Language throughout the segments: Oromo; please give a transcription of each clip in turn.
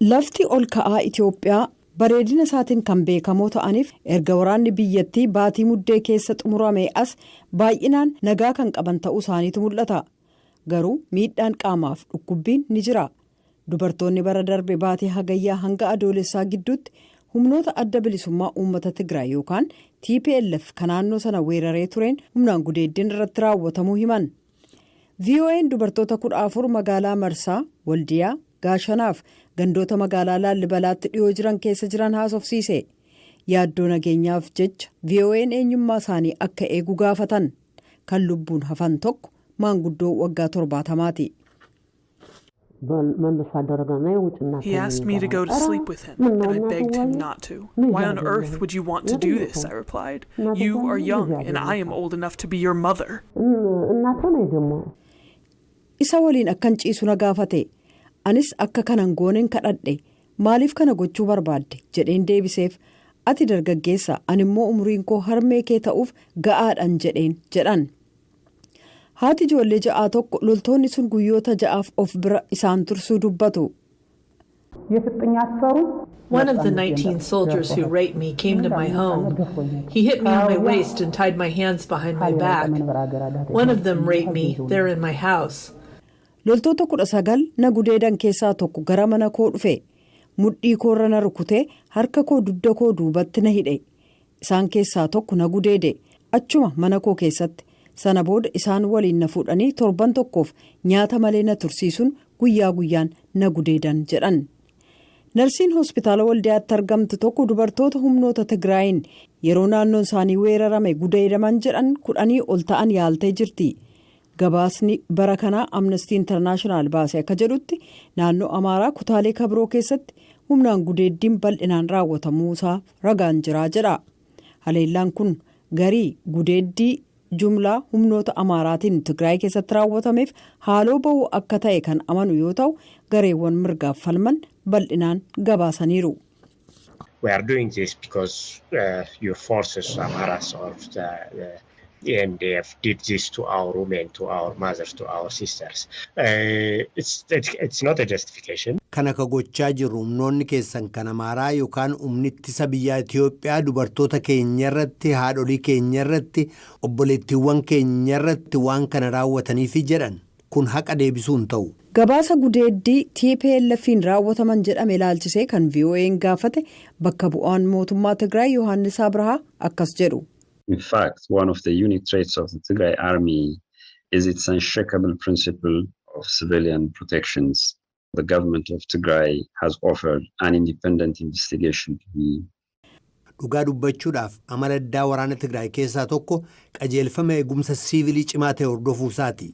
Lafti ol ka'aa Itoophiyaa bareedina isaatiin kan beekamoo ta'aniif erga waraanni biyyattii baatii muddee keessa xumurame as baay'inaan nagaa kan qaban ta'uu isaaniitu mul'ata. Garuu miidhaan qaamaaf dhukkubbiin ni jira. Dubartoonni bara darbe baatii hagayyaa hanga adoolessaa gidduutti humnoota adda bilisummaa uummata Tigraay yookaan TPLF kan naannoo sana weeraree tureen humnaan gudeeddiin irratti raawwatamuu himan. VOA'n dubartoota 14 magaalaa Marsaa, Waldiyaa, Gaashanaaf gandoota magaalaa Laallibalaatti dhiyoo jiran keessa jiran haasofsiise. Yaaddoo nageenyaaf jecha VOA'n eenyummaa isaanii akka eegu gaafatan. Kan lubbuun hafan tokko maanguddoo waggaa 70ti. He asked me to go to sleep with him, and I begged him not to. Why on earth would you want to do this? I replied. You are young, and I am old enough to be your mother. Isa waliin akkan ciisu na gaafate. Anis akka kanan goonen kadhadhe. Maaliif kana gochuu barbaadde? Jedheen deebiseef. Ati dargaggeessa, ani immoo umriin koo harmee kee ta'uuf ga'aadhaan jedhan. Haati ijoollee ja'aa tokko loltoonni sun guyyoota ja'aaf of bira isaan tursuu dubbatu. One of the 19 soldiers who raped me came to my home. He hit me on my waist and tied my hands behind my back. One of them raped me there in my house. Loltoota 19 na gudeedan keessaa tokko gara mana koo dhufe. Mudhii koorra na rukutee harka koo dugda koo duubatti na hidhe. Isaan keessaa tokko na gudeede. Achuma mana koo keessatti. Sana booda isaan waliin na fuudhanii torban tokkoof nyaata malee na tursiisuun guyyaa guyyaan na gudeedan jedhan. Narsiin hospitaala Waldiyaatti argamtu tokko dubartoota humnoota Tigraayin yeroo naannoon isaanii weerarame gudeedaman jedhan 10 ol ta'an yaaltee jirti. Gabaasni bara kanaa Amnesty International baase akka jedhutti naannoo Amaaraa kutaalee kabiroo keessatti humnaan gudeeddiin bal'inaan raawwatamuusaa ragaan jiraa jedha. Haleellaan kun garii gudeeddii jumlaa humnoota Amaaraatiin Tigraay keessatti raawwatameef haaloo ba'uu akka ta'e kan amanu yoo ta'u gareewwan mirgaaf falman bal'inaan gabaasaniiru. We are doing this because your forces, Amaaras or the EMDF did this to our women, to our mothers, to our sisters. It's not a justification. Kana ka gochaa jiru humnoonni keessan kan Amaaraa yookaan humnittisa biyya Itoophiyaa dubartoota keenya irratti, haadholii keenya irratti, obboleettiiwwan keenya irratti waan kana raawwataniif jedhan kun haqa deebisuun ta'u. Gabaasa gudeeddii TPLF'n raawwataman jedhame ilaalchisee kan VOA'n gaafate bakka bu'aan mootummaa Tigraay Yohaannis Abrahaa akkas jedhu. In fact, one of the unique traits of the Tigray army is its unshakable principle of civilian protections. The government of Tigray has offered an independent investigation to be. Dhugaa dubbachuudhaaf amala addaa waraana Tigraay keessaa tokko qajeelfama eegumsa siivilii cimaa ta'e hordofuusaati.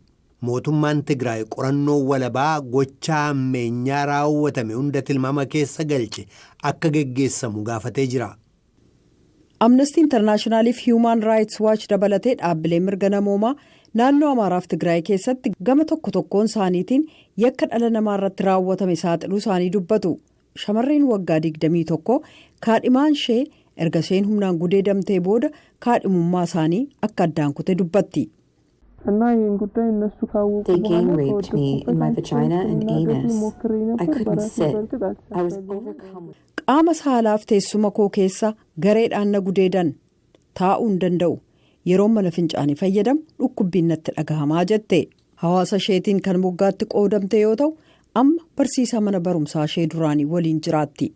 Mootummaan Tigraay qorannoo walabaa gochaa ammeenyaa raawwatame hunda tilmaama keessa galche akka geggeessamu gaafatee jira. Amnesty International fi Human Rights Watch dabalatee dhaabbilee mirga namoomaa naannoo Amaaraaf Tigraay keessatti gama tokkoon isaaniitiin yakka dhala namaa irratti raawwatame saaxiluu isaanii dubbatu. Shamarreen waggaa 21 kaadhimaan ishee erga isheen humnaan gudeedamtee booda kaadhimummaa isaanii akka addaan kute dubbatti. They gang raped me in my vagina and anus. I couldn't sit. I was overcome. Qaama saalaaf teessuma koo keessa gareedhaan na gudeedan taa'uu hin danda'u. Yeroo mana fincaanii fayyadamu dhukkubbiin natti dhagahamaa jette. Hawaasa isheetiin kan moggaatti qoodamte yoo ta'u amma barsiisaa mana barumsaa ishee duraanii waliin jiraatti.